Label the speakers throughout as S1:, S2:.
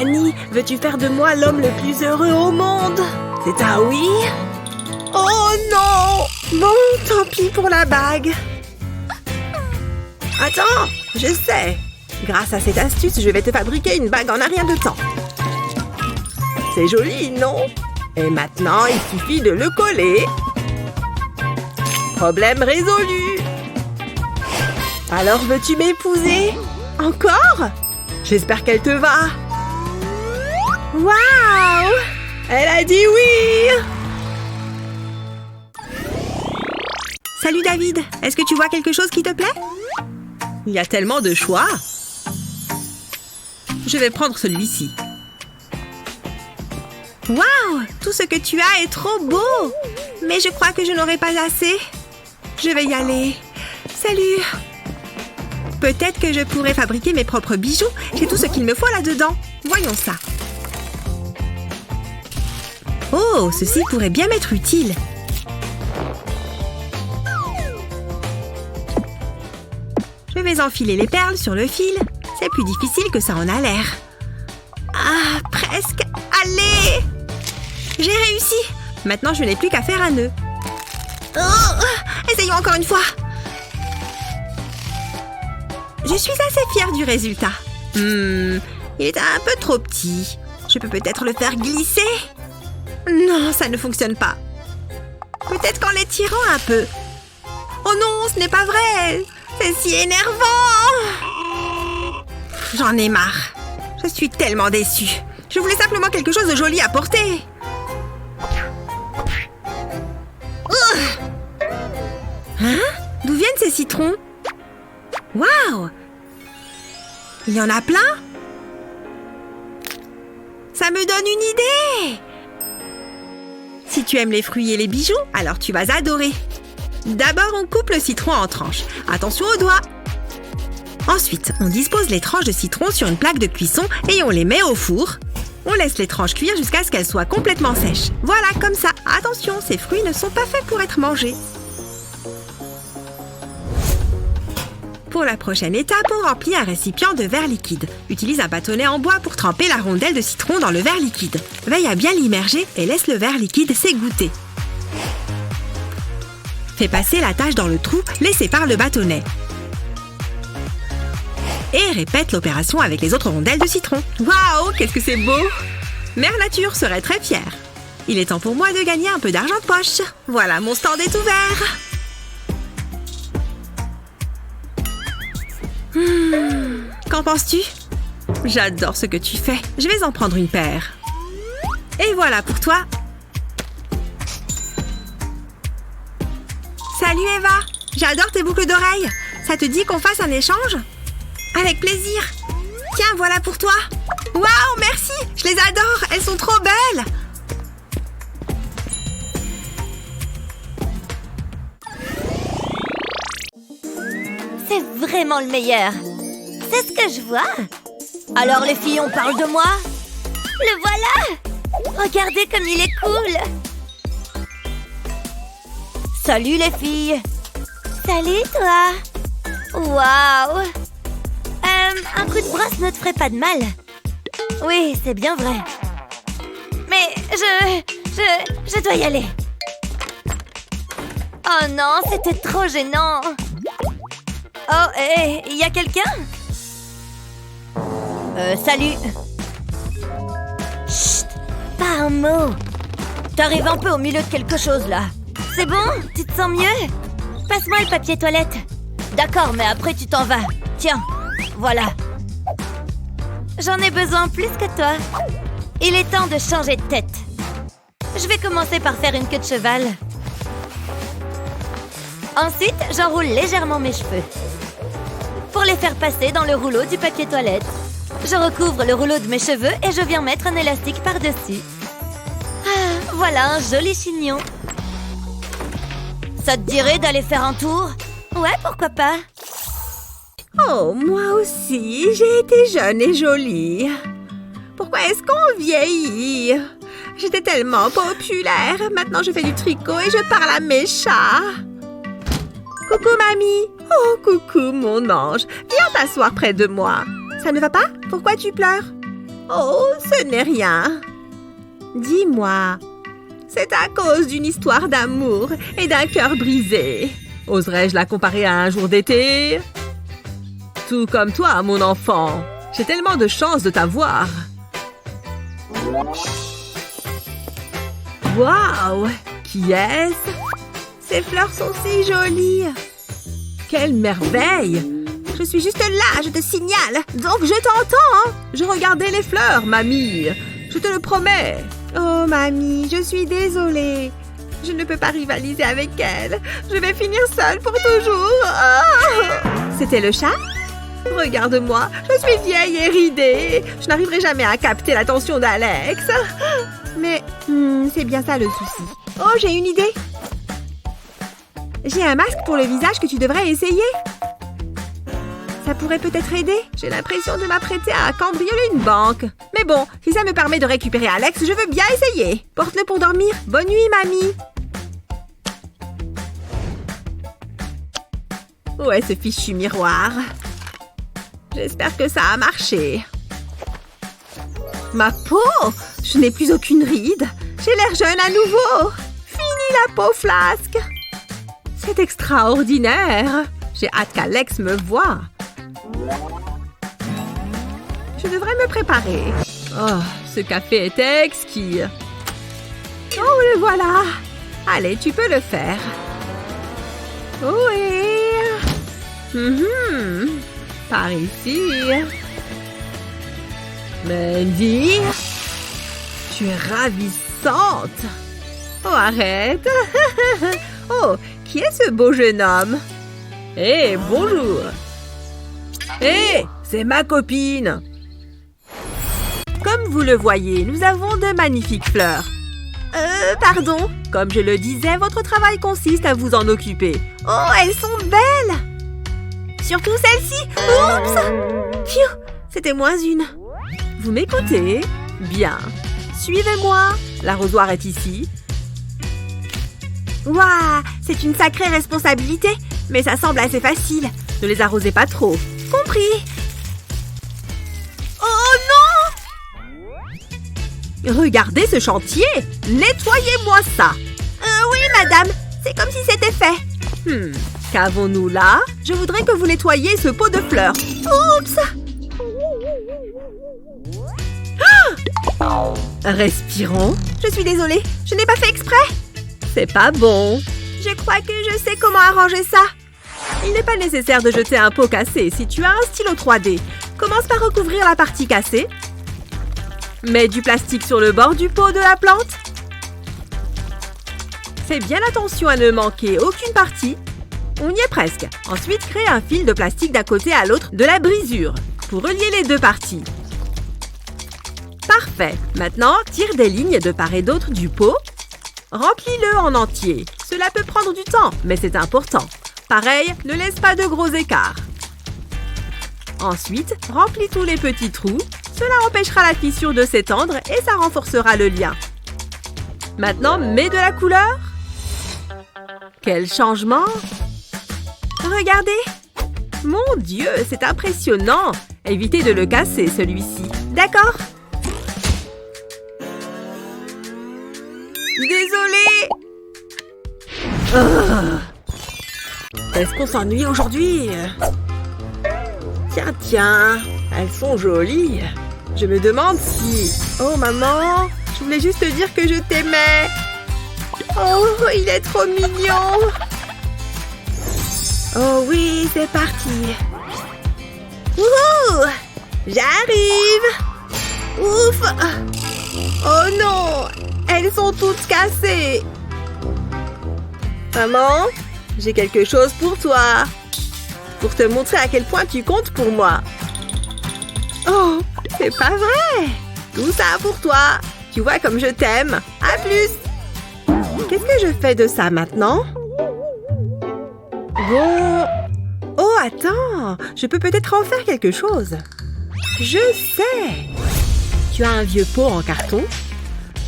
S1: Annie, veux-tu faire de moi l'homme le plus heureux au monde? C'est un oui? Oh non! Bon, tant pis pour la bague. Attends, je sais. Grâce à cette astuce, je vais te fabriquer une bague en un rien de temps. C'est joli, non? Et maintenant, il suffit de le coller. Problème résolu. Alors, veux-tu m'épouser? Encore? J'espère qu'elle te va. Waouh! Elle a dit oui! Salut David, est-ce que tu vois quelque chose qui te plaît? Il y a tellement de choix. Je vais prendre celui-ci. Waouh! Tout ce que tu as est trop beau! Mais je crois que je n'aurai pas assez. Je vais y aller. Salut! Peut-être que je pourrais fabriquer mes propres bijoux. J'ai tout ce qu'il me faut là-dedans. Voyons ça. Oh, ceci pourrait bien m'être utile. Je vais enfiler les perles sur le fil. C'est plus difficile que ça en a l'air. Ah, presque. Allez! J'ai réussi. Maintenant, je n'ai plus qu'à faire un nœud. Oh, essayons encore une fois. Je suis assez fière du résultat. Il est un peu trop petit. Je peux peut-être le faire glisser? Non, ça ne fonctionne pas. Peut-être qu'en l'étirant un peu. Oh non, ce n'est pas vrai. C'est si énervant. J'en ai marre. Je suis tellement déçue. Je voulais simplement quelque chose de joli à porter. Hein? D'où viennent ces citrons? Waouh! Il y en a plein? Ça me donne une idée! Si tu aimes les fruits et les bijoux, alors tu vas adorer. D'abord, on coupe le citron en tranches. Attention aux doigts! Ensuite, on dispose les tranches de citron sur une plaque de cuisson et on les met au four. On laisse les tranches cuire jusqu'à ce qu'elles soient complètement sèches. Voilà, comme ça. Attention, ces fruits ne sont pas faits pour être mangés. Pour la prochaine étape, on remplit un récipient de verre liquide. Utilise un bâtonnet en bois pour tremper la rondelle de citron dans le verre liquide. Veille à bien l'immerger et laisse le verre liquide s'égoutter. Fais passer la tache dans le trou laissé par le bâtonnet. Et répète l'opération avec les autres rondelles de citron. Waouh, qu'est-ce que c'est beau! Mère Nature serait très fière. Il est temps pour moi de gagner un peu d'argent de poche. Voilà, mon stand est ouvert. Qu'en penses-tu? J'adore ce que tu fais. Je vais en prendre une paire. Et voilà pour toi. Salut Eva. J'adore tes boucles d'oreilles. Ça te dit qu'on fasse un échange? Avec plaisir. Tiens, voilà pour toi. Waouh, merci. Je les adore. Elles sont trop belles.
S2: C'est vraiment le meilleur. C'est ce que je vois. Alors les filles, on parle de moi? Le voilà. Regardez comme il est cool. Salut les filles. Salut toi. Waouh. Un coup de brosse ne te ferait pas de mal. Oui, c'est bien vrai. Mais je dois y aller. Oh non, c'était trop gênant. Oh, hé, y a quelqu'un? Salut. Chut, pas un mot. T'arrives un peu au milieu de quelque chose, là. C'est bon? Tu te sens mieux? Passe-moi le papier toilette. D'accord, mais après tu t'en vas. Tiens, voilà. J'en ai besoin plus que toi. Il est temps de changer de tête. Je vais commencer par faire une queue de cheval. Ensuite, j'enroule légèrement mes cheveux. Pour les faire passer dans le rouleau du papier toilette. Je recouvre le rouleau de mes cheveux et je viens mettre un élastique par-dessus. Ah, voilà un joli chignon. Ça te dirait d'aller faire un tour? Ouais, pourquoi pas?
S1: Oh, moi aussi, j'ai été jeune et jolie. Pourquoi est-ce qu'on vieillit? J'étais tellement populaire. Maintenant, je fais du tricot et je parle à mes chats. Coucou, mamie. Oh, coucou, mon ange. Viens t'asseoir près de moi. Ça ne va pas? Pourquoi tu pleures? Oh, ce n'est rien. Dis-moi, c'est à cause d'une histoire d'amour et d'un cœur brisé. Oserais-je la comparer à un jour d'été? Tout comme toi, mon enfant. J'ai tellement de chance de t'avoir. Waouh! Qui est-ce? Ces fleurs sont si jolies. Quelle merveille! Je suis juste là, je te signale. Donc je t'entends. Je regardais les fleurs, mamie. Je te le promets. Oh, mamie, je suis désolée. Je ne peux pas rivaliser avec elle. Je vais finir seule pour toujours. Oh! C'était le chat? Regarde-moi, je suis vieille et ridée. Je n'arriverai jamais à capter l'attention d'Alex. Mais c'est bien ça le souci. Oh, j'ai une idée. J'ai un masque pour le visage que tu devrais essayer. Ça pourrait peut-être aider. J'ai l'impression de m'apprêter à cambrioler une banque. Mais bon, si ça me permet de récupérer Alex, je veux bien essayer. Porte-le pour dormir. Bonne nuit, mamie. Où est ce fichu miroir? J'espère que ça a marché. Ma peau! Je n'ai plus aucune ride. J'ai l'air jeune à nouveau. Fini la peau flasque. C'est extraordinaire. J'ai hâte qu'Alex me voie. Je devrais me préparer. Oh, ce café est exquis. Oh, le voilà. Allez, tu peux le faire. Oui. Par ici. Mandy, tu es ravissante. Oh, arrête. Oh, qui est ce beau jeune homme? Hé, bonjour. Hé, c'est ma copine. Comme vous le voyez, nous avons de magnifiques fleurs. Pardon. Comme je le disais, votre travail consiste à vous en occuper. Oh, elles sont belles. Surtout celle-ci. Oups. Pfiou, c'était moins une. Vous m'écoutez? Bien. Suivez-moi. L'arrosoir est ici. Waouh, c'est une sacrée responsabilité. Mais ça semble assez facile. Ne les arrosez pas trop. Compris. Oh non! Regardez ce chantier. Nettoyez-moi ça. Oui, madame. C'est comme si c'était fait. Qu'avons-nous là? Je voudrais que vous nettoyiez ce pot de fleurs. Oups! Ah! Respirons. Je suis désolée. Je n'ai pas fait exprès. C'est pas bon. Je crois que je sais comment arranger ça. Il n'est pas nécessaire de jeter un pot cassé si tu as un stylo 3D. Commence par recouvrir la partie cassée. Mets du plastique sur le bord du pot de la plante. Fais bien attention à ne manquer aucune partie. On y est presque. Ensuite, crée un fil de plastique d'un côté à l'autre de la brisure pour relier les deux parties. Parfait. Maintenant, tire des lignes de part et d'autre du pot. Remplis-le en entier. Cela peut prendre du temps, mais c'est important. Pareil, ne laisse pas de gros écarts. Ensuite, remplis tous les petits trous. Cela empêchera la fissure de s'étendre et ça renforcera le lien. Maintenant, mets de la couleur. Quel changement! Regardez! Mon Dieu, c'est impressionnant! Évitez de le casser, celui-ci. D'accord? Désolée! Est-ce qu'on s'ennuie aujourd'hui? Tiens, elles sont jolies. Je me demande si... Oh, maman, je voulais juste te dire que je t'aimais. Oh, il est trop mignon. Oh oui, c'est parti. Wouhou! J'arrive! Ouf! Oh non! Elles sont toutes cassées. Maman, j'ai quelque chose pour toi. Pour te montrer à quel point tu comptes pour moi. Oh, c'est pas vrai! Tout ça pour toi. Tu vois comme je t'aime. À plus! Qu'est-ce que je fais de ça maintenant? Bon... Oh, attends! Je peux peut-être en faire quelque chose. Je sais! Tu as un vieux pot en carton.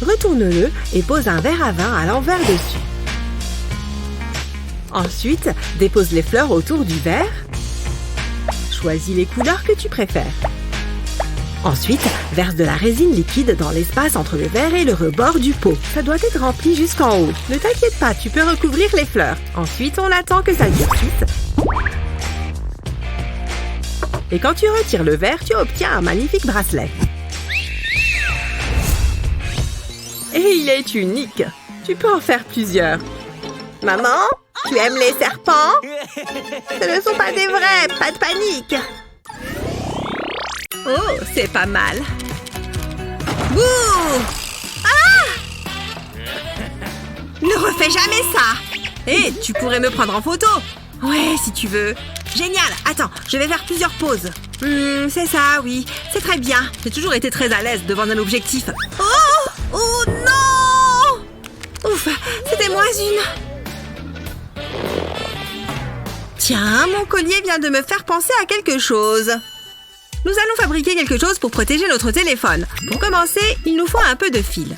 S1: Retourne-le et pose un verre à vin à l'envers dessus. Ensuite, dépose les fleurs autour du verre. Choisis les couleurs que tu préfères. Ensuite, verse de la résine liquide dans l'espace entre le verre et le rebord du pot. Ça doit être rempli jusqu'en haut. Ne t'inquiète pas, tu peux recouvrir les fleurs. Ensuite, on attend que ça durcisse. Et quand tu retires le verre, tu obtiens un magnifique bracelet. Et il est unique. Tu peux en faire plusieurs. Maman, tu aimes les serpents? Ce ne sont pas des vrais, pas de panique. Oh, c'est pas mal. Bouh! Ah! Ne refais jamais ça! Hé, tu pourrais me prendre en photo? Ouais, si tu veux. Génial! Attends, je vais faire plusieurs poses. C'est ça, oui. C'est très bien. J'ai toujours été très à l'aise devant un objectif. Oh! Oh non! Ouf, c'était moins une. Tiens, mon collier vient de me faire penser à quelque chose. Nous allons fabriquer quelque chose pour protéger notre téléphone. Pour commencer, il nous faut un peu de fil.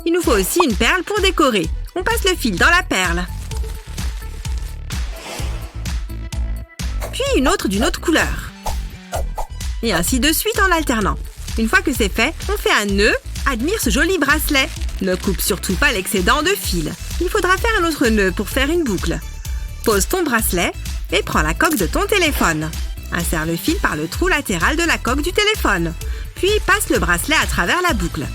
S1: Il nous faut aussi une perle pour décorer. On passe le fil dans la perle. Puis une autre d'une autre couleur. Et ainsi de suite en alternant. Une fois que c'est fait, on fait un nœud. Admire ce joli bracelet. Ne coupe surtout pas l'excédent de fil. Il faudra faire un autre nœud pour faire une boucle. Pose ton bracelet et prends la coque de ton téléphone. Insère le fil par le trou latéral de la coque du téléphone. Puis passe le bracelet à travers la boucle.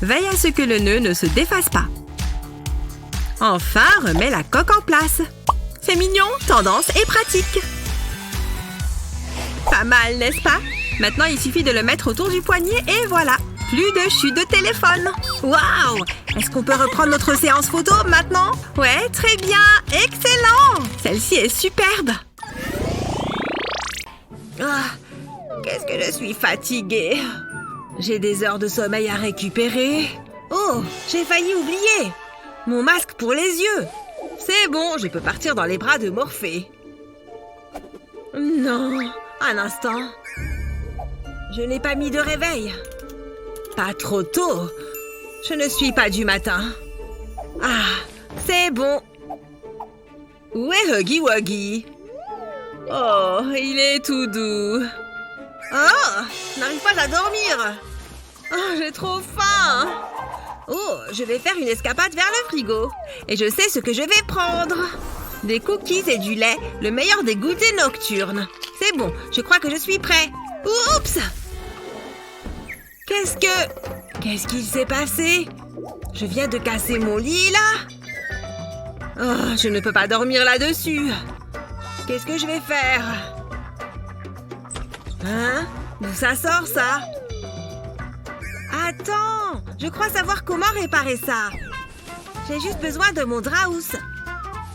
S1: Veille à ce que le nœud ne se défasse pas. Enfin, remets la coque en place. C'est mignon, tendance et pratique. Pas mal, n'est-ce pas? Maintenant, il suffit de le mettre autour du poignet et voilà. Plus de chute de téléphone. Waouh! Est-ce qu'on peut reprendre notre séance photo maintenant? Ouais, très bien. Excellent! Celle-ci est superbe. Qu'est-ce que je suis fatiguée. J'ai des heures de sommeil à récupérer. Oh, j'ai failli oublier. Mon masque pour les yeux. C'est bon, je peux partir dans les bras de Morphée. Non, un instant. Je n'ai pas mis de réveil. Pas trop tôt. Je ne suis pas du matin. Ah, c'est bon. Où est Huggy Wuggy? Oh, il est tout doux. Oh, je n'arrive pas à dormir. Oh, j'ai trop faim. Oh, je vais faire une escapade vers le frigo. Et je sais ce que je vais prendre. Des cookies et du lait, le meilleur des goûters nocturnes. C'est bon, je crois que je suis prêt. Oups! Qu'est-ce qu'il s'est passé? Je viens de casser mon lit, là? Oh, je ne peux pas dormir là-dessus. Qu'est-ce que je vais faire? Hein? D'où ça sort, ça? Attends! Je crois savoir comment réparer ça. J'ai juste besoin de mon draus.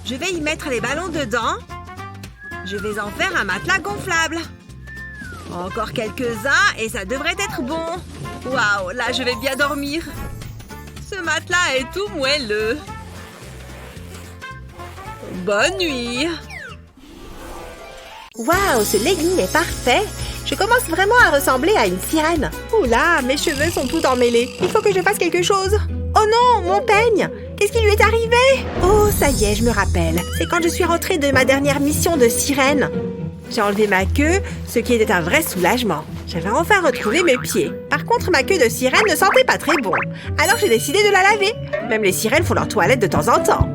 S1: Je vais y mettre les ballons dedans. Je vais en faire un matelas gonflable. Encore quelques-uns et ça devrait être bon. Waouh, là je vais bien dormir. Ce matelas est tout moelleux. Bonne nuit. Waouh, ce legging est parfait. Je commence vraiment à ressembler à une sirène. Oula, mes cheveux sont tout emmêlés. Il faut que je fasse quelque chose. Oh non, mon peigne! Qu'est-ce qui lui est arrivé? Oh, ça y est, je me rappelle. C'est quand je suis rentrée de ma dernière mission de sirène. J'ai enlevé ma queue, ce qui était un vrai soulagement. J'avais enfin retrouvé mes pieds. Par contre, ma queue de sirène ne sentait pas très bon. Alors j'ai décidé de la laver. Même les sirènes font leur toilette de temps en temps.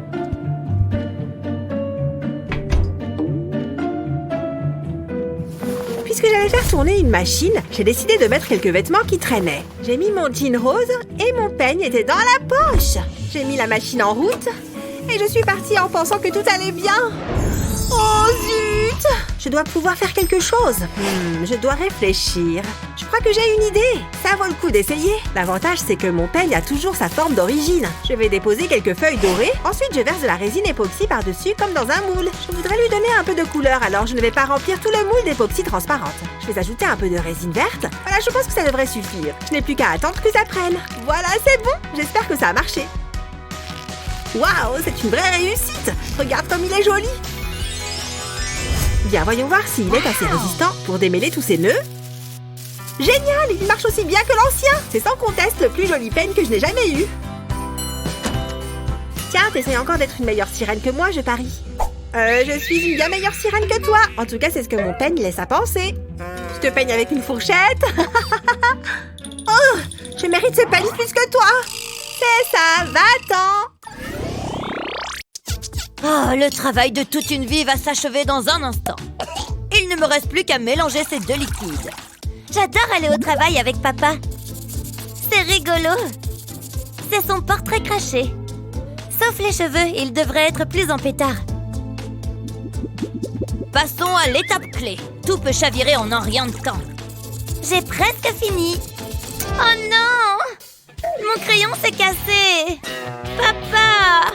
S1: Puisque j'allais faire tourner une machine, j'ai décidé de mettre quelques vêtements qui traînaient. J'ai mis mon jean rose et mon peigne était dans la poche. J'ai mis la machine en route et je suis partie en pensant que tout allait bien. Oh zut! Je dois pouvoir faire quelque chose. Je dois réfléchir. Je crois que j'ai une idée. Ça vaut le coup d'essayer. L'avantage, c'est que mon peigne a toujours sa forme d'origine. Je vais déposer quelques feuilles dorées. Ensuite, je verse de la résine époxy par-dessus comme dans un moule. Je voudrais lui donner un peu de couleur, alors je ne vais pas remplir tout le moule d'époxy transparente. Je vais ajouter un peu de résine verte. Voilà, je pense que ça devrait suffire. Je n'ai plus qu'à attendre que ça prenne. Voilà, c'est bon. J'espère que ça a marché. Waouh, c'est une vraie réussite. Regarde comme il est joli. Bien, voyons voir s'il est assez résistant pour démêler tous ces nœuds. Génial, il marche aussi bien que l'ancien. C'est sans conteste le plus joli peigne que je n'ai jamais eu. Tiens, t'essayes encore d'être une meilleure sirène que moi, je parie. Je suis une bien meilleure sirène que toi. En tout cas, c'est ce que mon peigne laisse à penser. Je te peigne avec une fourchette. Oh, je mérite ce peigne plus que toi. C'est ça, va-t'en.
S2: Oh, le travail de toute une vie va s'achever dans un instant. Il ne me reste plus qu'à mélanger ces deux liquides. J'adore aller au travail avec papa. C'est rigolo. C'est son portrait craché. Sauf les cheveux, il devrait être plus en pétard. Passons à l'étape clé. Tout peut chavirer en un rien de temps. J'ai presque fini. Oh non! Mon crayon s'est cassé. Papa!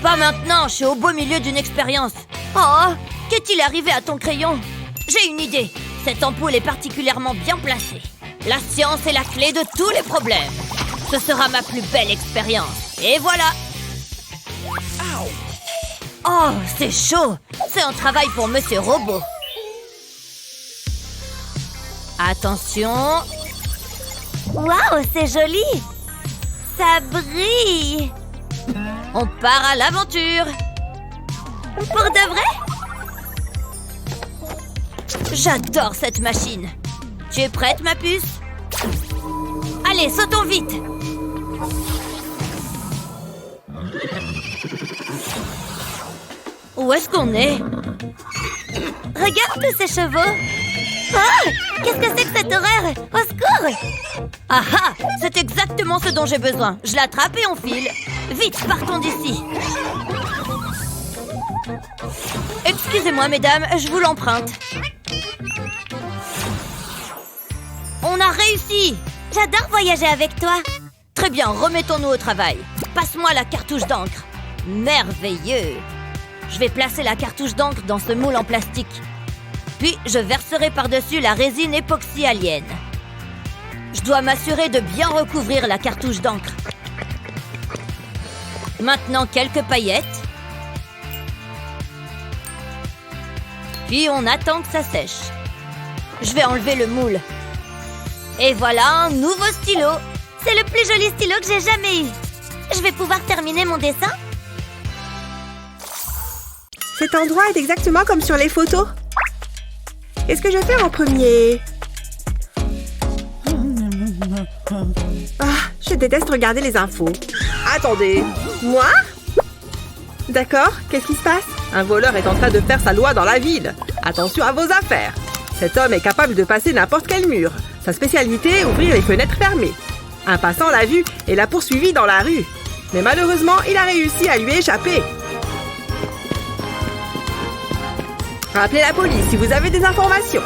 S2: Pas maintenant, je suis au beau milieu d'une expérience. Oh, qu'est-il arrivé à ton crayon? J'ai une idée. Cette ampoule est particulièrement bien placée. La science est la clé de tous les problèmes. Ce sera ma plus belle expérience. Et voilà! Oh, c'est chaud! C'est un travail pour Monsieur Robot. Attention! Waouh, c'est joli! Ça brille! On part à l'aventure! Pour de vrai? J'adore cette machine! Tu es prête, ma puce? Allez, sautons vite! Où est-ce qu'on est? Regarde tous ces chevaux! Oh! Qu'est-ce que c'est que cette horreur? Au secours! Ah ah! C'est exactement ce dont j'ai besoin. Je l'attrape et on file. Vite, partons d'ici. Excusez-moi, mesdames, je vous l'emprunte. On a réussi! J'adore voyager avec toi. Très bien, remettons-nous au travail. Passe-moi la cartouche d'encre. Merveilleux! Je vais placer la cartouche d'encre dans ce moule en plastique. Puis, je verserai par-dessus la résine époxy alien. Je dois m'assurer de bien recouvrir la cartouche d'encre. Maintenant, quelques paillettes. Puis, on attend que ça sèche. Je vais enlever le moule. Et voilà un nouveau stylo. C'est le plus joli stylo que j'ai jamais eu. Je vais pouvoir terminer mon dessin.
S1: Cet endroit est exactement comme sur les photos. Qu'est-ce que je fais en premier? Ah, je déteste regarder les infos. Attendez, moi? D'accord, qu'est-ce qui se passe? Un voleur est en train de faire sa loi dans la ville. Attention à vos affaires. Cet homme est capable de passer n'importe quel mur. Sa spécialité, ouvrir les fenêtres fermées. Un passant l'a vu et l'a poursuivi dans la rue. Mais malheureusement, il a réussi à lui échapper. Rappelez la police si vous avez des informations.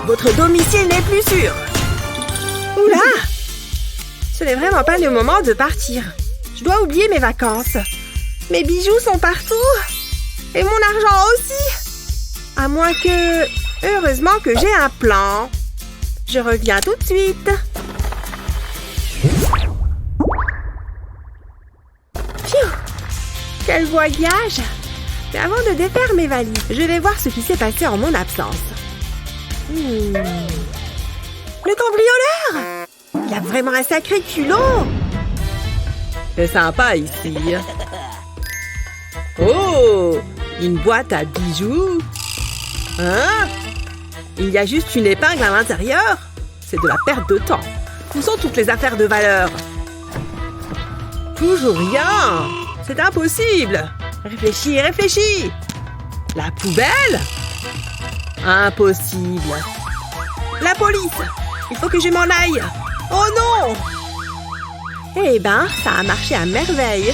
S1: Votre domicile n'est plus sûr. Oula! Ce n'est vraiment pas le moment de partir. Je dois oublier mes vacances. Mes bijoux sont partout. Et mon argent aussi. À moins que... Heureusement que j'ai un plan. Je reviens tout de suite. Pfiou! Quel voyage! Mais avant de défaire mes valises, je vais voir ce qui s'est passé en mon absence. Le cambrioleur! Il a vraiment un sacré culot! C'est sympa ici. Oh! Une boîte à bijoux? Hein? Il y a juste une épingle à l'intérieur? C'est de la perte de temps. Où sont toutes les affaires de valeur? Toujours rien! C'est impossible! Réfléchis, réfléchis! La poubelle? Impossible! La police! Il faut que je m'en aille! Oh non! Eh ben, ça a marché à merveille!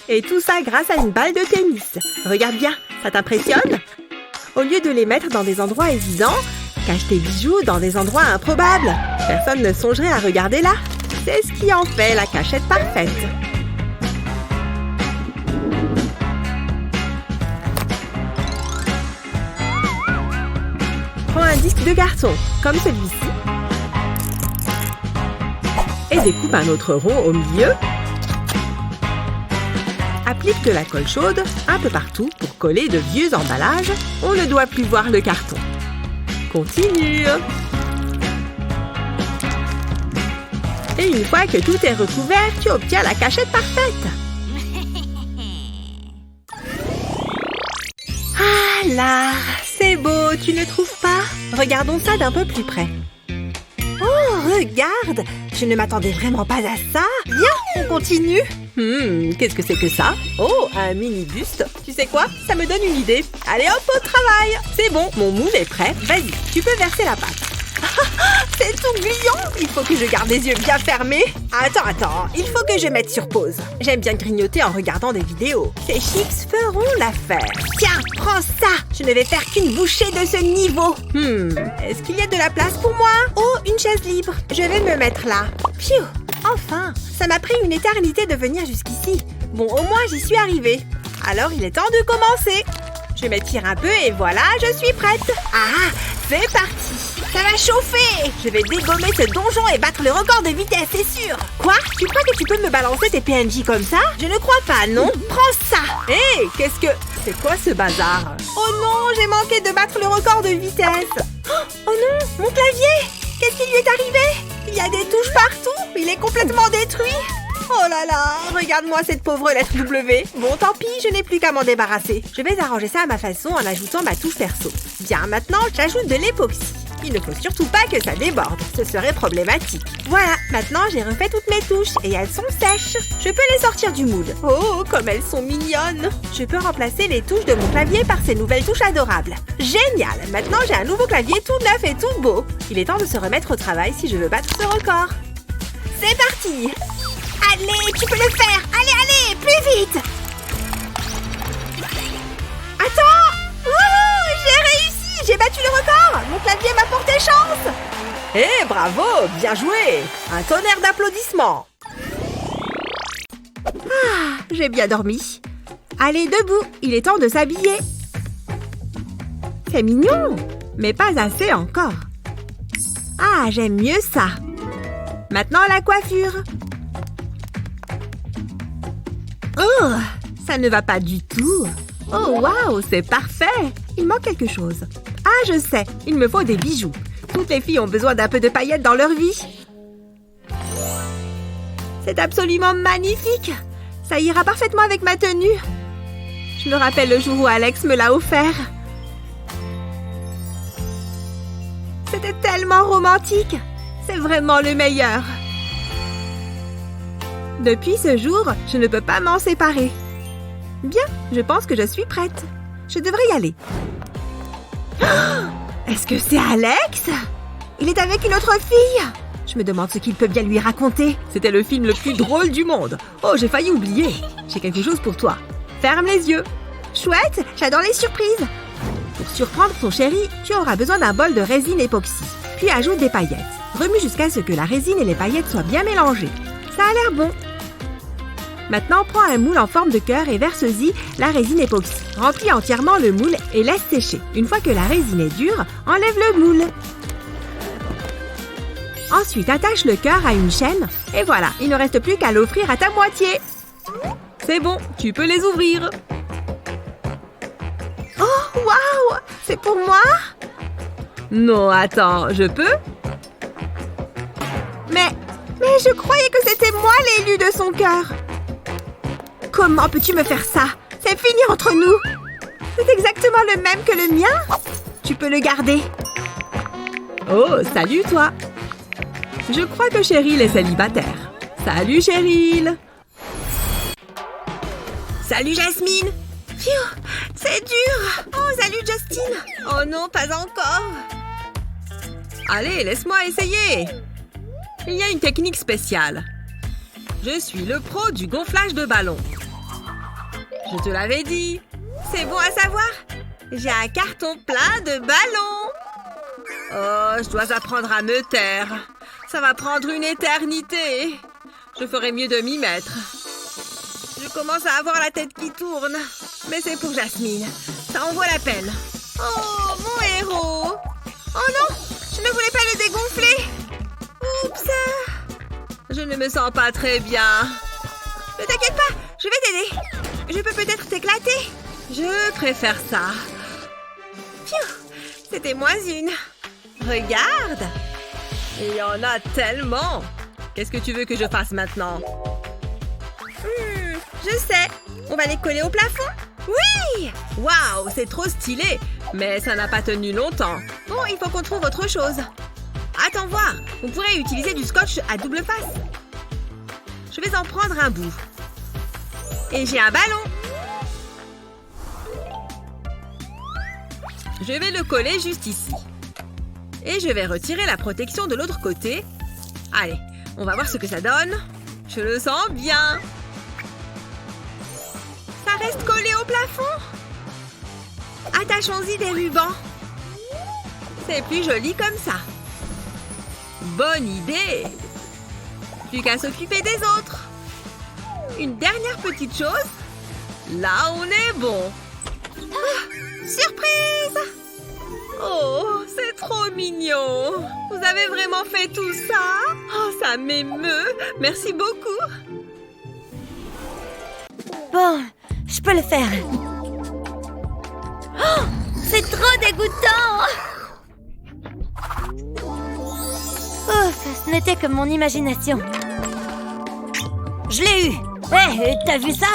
S1: Et tout ça grâce à une balle de tennis. Regarde bien, ça t'impressionne? Au lieu de les mettre dans des endroits évidents, cache tes bijoux dans des endroits improbables. Personne ne songerait à regarder là. C'est ce qui en fait la cachette parfaite. Prends un disque de carton, comme celui-ci, et découpe un autre rond au milieu. Applique de la colle chaude un peu partout pour coller de vieux emballages. On ne doit plus voir le carton. Continue. Et une fois que tout est recouvert, tu obtiens la cachette parfaite. Voilà, c'est beau, tu ne trouves pas? Regardons ça d'un peu plus près. Oh, regarde! Je ne m'attendais vraiment pas à ça. Viens, on continue. Qu'est-ce que c'est que ça? Oh, un mini-buste. Tu sais quoi? Ça me donne une idée. Allez hop, au travail. C'est bon, mon moule est prêt. Vas-y, tu peux verser la pâte. C'est tout gluant. Il faut que je garde les yeux bien fermés. Attends, il faut que je mette sur pause. J'aime bien grignoter en regardant des vidéos. Ces chips feront l'affaire. Tiens, prends ça. Je ne vais faire qu'une bouchée de ce niveau. Est-ce qu'il y a de la place pour moi? Oh, une chaise libre. Je vais me mettre là. Pfiou, enfin. Ça m'a pris une éternité de venir jusqu'ici. Bon, au moins j'y suis arrivée. Alors il est temps de commencer. Je m'étire un peu et voilà, je suis prête. Ah, c'est parti. Ça va chauffer. Je vais dégommer ce donjon et battre le record de vitesse, c'est sûr. Quoi? Tu crois que tu peux me balancer tes PNJ comme ça? Je ne crois pas, non? Prends ça. Hé, qu'est-ce que... C'est quoi ce bazar? Oh non, j'ai manqué de battre le record de vitesse. Oh non, mon clavier. Qu'est-ce qui lui est arrivé? Il y a des touches partout. Il est complètement détruit. Oh là là, regarde-moi cette pauvre lettre W. Bon, tant pis, je n'ai plus qu'à m'en débarrasser. Je vais arranger ça à ma façon en ajoutant ma touche perso. Bien, maintenant, j'ajoute de l'époxy. Il ne faut surtout pas que ça déborde, ce serait problématique. Voilà, maintenant j'ai refait toutes mes touches et elles sont sèches. Je peux les sortir du moule. Oh, comme elles sont mignonnes. Je peux remplacer les touches de mon clavier par ces nouvelles touches adorables. Génial, maintenant j'ai un nouveau clavier tout neuf et tout beau. Il est temps de se remettre au travail si je veux battre ce record. C'est parti! Allez, tu peux le faire! Allez, plus vite! Attends! Wouhou! J'ai réussi! J'ai battu le record! Mon clavier m'a porté chance! Eh, bravo! Bien joué! Un tonnerre d'applaudissements! Ah, j'ai bien dormi. Allez, debout! Il est temps de s'habiller. C'est mignon! Mais pas assez encore. Ah, j'aime mieux ça. Maintenant, la coiffure. Oh, ça ne va pas du tout. Oh, waouh, c'est parfait. Il manque quelque chose. Ah, je sais, il me faut des bijoux. Toutes les filles ont besoin d'un peu de paillettes dans leur vie. C'est absolument magnifique. Ça ira parfaitement avec ma tenue. Je me rappelle le jour où Alex me l'a offert. C'était tellement romantique. C'est vraiment le meilleur. Depuis ce jour, je ne peux pas m'en séparer. Bien, je pense que je suis prête. Je devrais y aller. Oh, est-ce que c'est Alex? Il est avec une autre fille. Je me demande ce qu'il peut bien lui raconter. C'était le film le plus drôle du monde. Oh, j'ai failli oublier. J'ai quelque chose pour toi. Ferme les yeux. Chouette, j'adore les surprises. Pour surprendre ton chéri, tu auras besoin d'un bol de résine époxy. Puis ajoute des paillettes. Remue jusqu'à ce que la résine et les paillettes soient bien mélangées. Ça a l'air bon. Maintenant, prends un moule en forme de cœur et verse-y la résine époxy. Remplis entièrement le moule et laisse sécher. Une fois que la résine est dure, enlève le moule. Ensuite, attache le cœur à une chaîne. Et voilà, il ne reste plus qu'à l'offrir à ta moitié. C'est bon, tu peux les ouvrir. Oh, waouh! C'est pour moi? Non, attends, je peux? Mais je croyais que c'était moi l'élu de son cœur. Comment peux-tu me faire ça? C'est fini entre nous. C'est exactement le même que le mien. Tu peux le garder. Oh, salut toi. Je crois que Cheryl est célibataire. Salut Cheryl. Salut Jasmine. Pfiou, c'est dur. Oh, salut Justine. Oh non, pas encore. Allez, laisse-moi essayer. Il y a une technique spéciale. Je suis le pro du gonflage de ballon. Je te l'avais dit. C'est bon à savoir. J'ai un carton plein de ballons. Oh, je dois apprendre à me taire. Ça va prendre une éternité. Je ferais mieux de m'y mettre. Je commence à avoir la tête qui tourne. Mais c'est pour Jasmine. Ça en vaut la peine. Oh, mon héros. Oh non, je ne voulais pas le dégonfler. Oups. Je ne me sens pas très bien. Ne t'inquiète pas, je vais t'aider. Je peux peut-être t'éclater. Je préfère ça. Pfiou, c'était moins une. Regarde. Il y en a tellement. Qu'est-ce que tu veux que je fasse maintenant? Je sais. On va les coller au plafond. Oui! Waouh, c'est trop stylé! Mais ça n'a pas tenu longtemps. Bon, il faut qu'on trouve autre chose. Attends voir, on pourrait utiliser du scotch à double face. Je vais en prendre un bout. Et j'ai un ballon. Je vais le coller juste ici. Et je vais retirer la protection de l'autre côté. Allez, on va voir ce que ça donne. Je le sens bien. Ça reste collé au plafond. Attachons-y des rubans. C'est plus joli comme ça. Bonne idée. Plus qu'à s'occuper des autres. Une dernière petite chose. Là, on est bon. Ah, surprise! Oh, c'est trop mignon. Vous avez vraiment fait tout ça? Oh, ça m'émeut. Merci beaucoup.
S2: Bon, je peux le faire. Oh, c'est trop dégoûtant! Ouf, ce n'était que mon imagination. Je l'ai eu! Hé, t'as vu ça?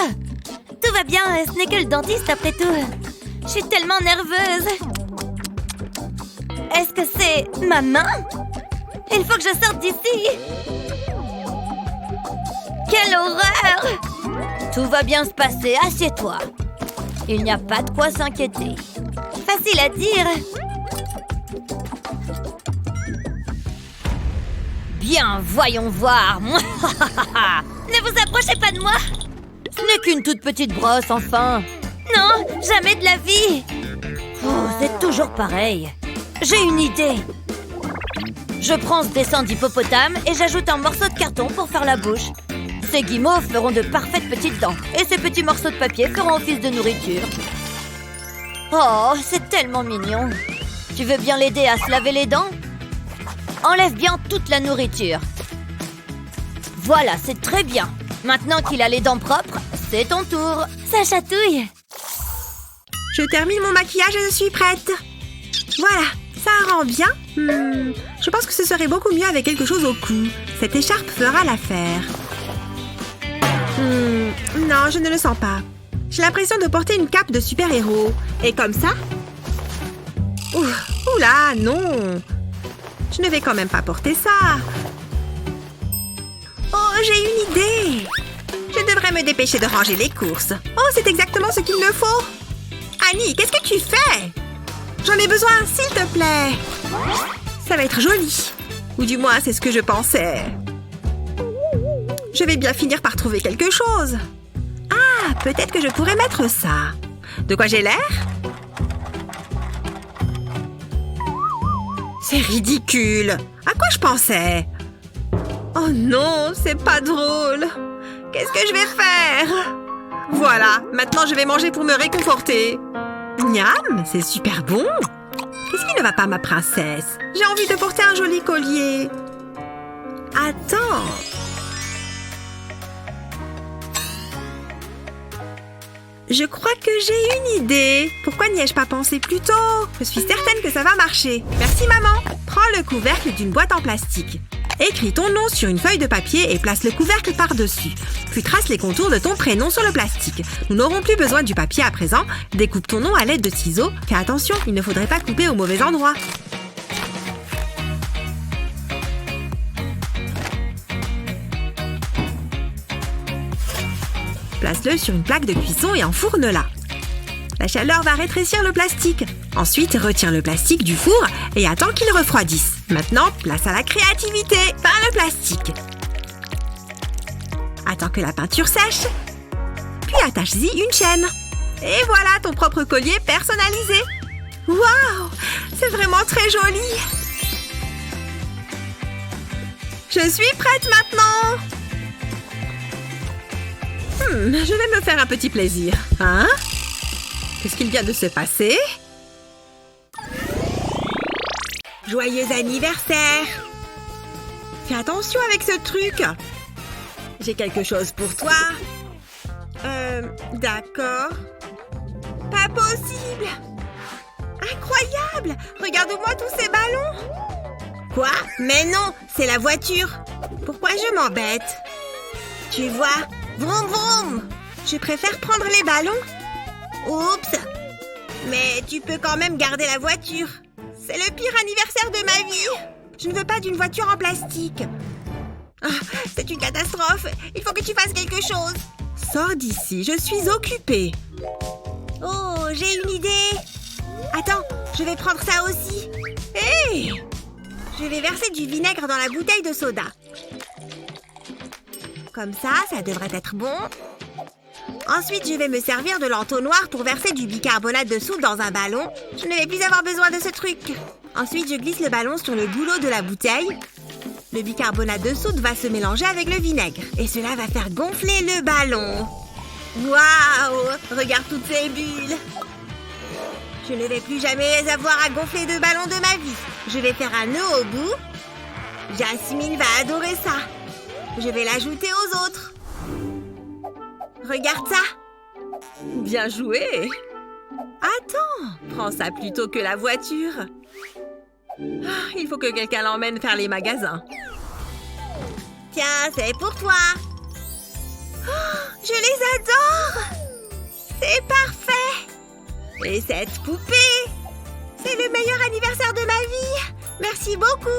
S2: Tout va bien, ce n'est que le dentiste après tout. Je suis tellement nerveuse. Est-ce que c'est ma main? Il faut que je sorte d'ici. Quelle horreur! Tout va bien se passer, assieds-toi. Il n'y a pas de quoi s'inquiéter. Facile à dire. Bien, voyons voir. Ne vous approchez pas de moi. Ce n'est qu'une toute petite brosse, enfin. Non, jamais de la vie. Oh, c'est toujours pareil. J'ai une idée. Je prends ce dessin d'hippopotame et j'ajoute un morceau de carton pour faire la bouche. Ces guimauves feront de parfaites petites dents et ces petits morceaux de papier feront office de nourriture. Oh, c'est tellement mignon. Tu veux bien l'aider à se laver les dents? Enlève bien toute la nourriture. Voilà, c'est très bien. Maintenant qu'il a les dents propres, c'est ton tour. Ça chatouille.
S1: Je termine mon maquillage et je suis prête. Voilà, ça rend bien. Je pense que ce serait beaucoup mieux avec quelque chose au cou. Cette écharpe fera l'affaire. Non, je ne le sens pas. J'ai l'impression de porter une cape de super-héros. Et comme ça? Oula, non. Je ne vais quand même pas porter ça. Oh, j'ai une idée. Je devrais me dépêcher de ranger les courses. Oh, c'est exactement ce qu'il me faut. Annie, qu'est-ce que tu fais? J'en ai besoin, s'il te plaît. Ça va être joli. Ou du moins, c'est ce que je pensais. Je vais bien finir par trouver quelque chose. Ah, peut-être que je pourrais mettre ça. De quoi j'ai l'air? C'est ridicule. À quoi je pensais? Oh non, c'est pas drôle. Qu'est-ce que je vais faire? Voilà, maintenant je vais manger pour me réconforter. Miam, c'est super bon. Qu'est-ce qui ne va pas, ma princesse? J'ai envie de porter un joli collier. Attends. Je crois que j'ai une idée. Pourquoi n'y ai-je pas pensé plus tôt? Je suis certaine que ça va marcher. Merci, maman. Prends le couvercle d'une boîte en plastique. Écris ton nom sur une feuille de papier et place le couvercle par-dessus. Puis trace les contours de ton prénom sur le plastique. Nous n'aurons plus besoin du papier à présent. Découpe ton nom à l'aide de ciseaux. Fais attention, il ne faudrait pas couper au mauvais endroit. Place-le sur une plaque de cuisson et enfourne-la. La chaleur va rétrécir le plastique. Ensuite, retire le plastique du four et attends qu'il refroidisse. Maintenant, place à la créativité. Peins le plastique. Attends que la peinture sèche. Puis attache-y une chaîne. Et voilà ton propre collier personnalisé. Waouh! C'est vraiment très joli. Je suis prête maintenant. Je vais me faire un petit plaisir. Hein? Qu'est-ce qu'il vient de se passer? Joyeux anniversaire! Fais attention avec ce truc. J'ai quelque chose pour toi. D'accord. Pas possible! Incroyable! Regarde-moi tous ces ballons! Quoi? Mais non, c'est la voiture. Pourquoi je m'embête? Tu vois? Vroom vroom! Je préfère prendre les ballons. Oups! Mais tu peux quand même garder la voiture. C'est le pire anniversaire de ma vie. Je ne veux pas d'une voiture en plastique. Ah, c'est une catastrophe. Il faut que tu fasses quelque chose. Sors d'ici, je suis occupée. Oh, j'ai une idée. Attends, je vais prendre ça aussi. Hé! Je vais verser du vinaigre dans la bouteille de soda. Comme ça devrait être bon. Ensuite, je vais me servir de l'entonnoir pour verser du bicarbonate de soude dans un ballon. Je ne vais plus avoir besoin de ce truc. Ensuite, je glisse le ballon sur le goulot de la bouteille. Le bicarbonate de soude va se mélanger avec le vinaigre. Et cela va faire gonfler le ballon. Waouh! Regarde toutes ces bulles. Je ne vais plus jamais avoir à gonfler de ballon de ma vie. Je vais faire un nœud au bout. Jasmine va adorer ça. Je vais l'ajouter aux autres. Regarde ça. Bien joué. Attends, prends ça plutôt que la voiture. Ah, il faut que quelqu'un l'emmène faire les magasins. Tiens, c'est pour toi. Oh, je les adore. C'est parfait. Et cette poupée, c'est le meilleur anniversaire de ma vie. Merci beaucoup.